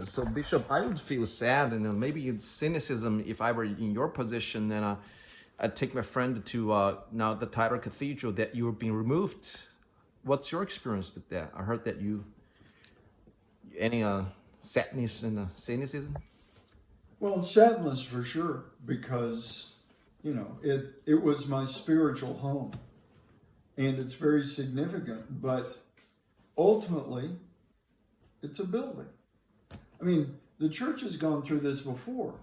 So Bishop, I would feel sad, and maybe it's cynicism if I were in your position, and I'd take my friend to now the Tyler Cathedral that you were being removed. What's your experience with that? I heard that you any sadness and cynicism. Well, sadness for sure, because it was my spiritual home, and it's very significant. But ultimately, it's a building. I mean, the church has gone through this before.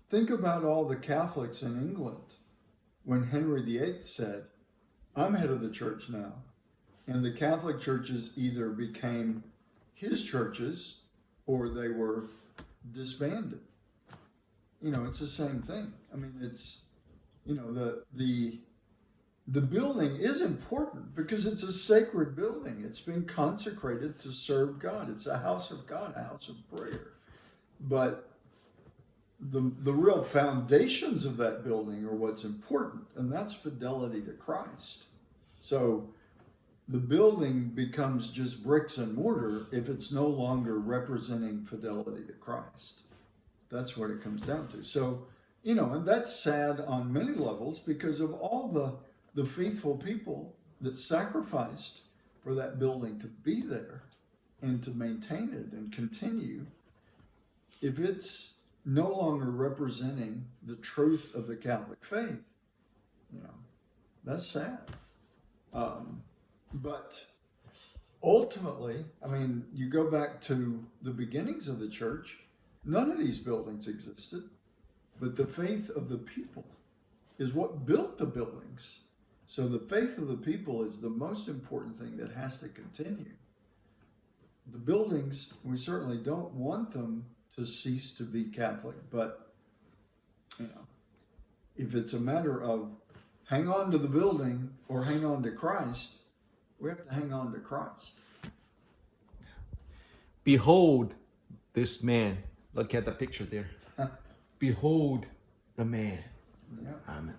Think about all the Catholics in England when Henry VIII said, "I'm head of the church now," and the Catholic churches either became his churches or they were disbanded. It's the same thing. I mean, it's the building is important because it's a sacred building. It's been consecrated to serve God. It's a house of God, a house of prayer. But the real foundations of that building are what's important, and that's fidelity to Christ. So the building becomes just bricks and mortar if it's no longer representing fidelity to Christ. That's what it comes down to. So, and that's sad on many levels because of all the faithful people that sacrificed for that building to be there and to maintain it and continue. If it's no longer representing the truth of the Catholic faith, that's sad. But ultimately, I mean, you go back to the beginnings of the church, none of these buildings existed, but the faith of the people is what built the buildings. So the faith of the people is the most important thing that has to continue. The buildings, we certainly don't want them to cease to be Catholic, but if it's a matter of hang on to the building or hang on to Christ, we have to hang on to Christ. Behold this man. Look at the picture there. Behold the man. Yeah. Amen.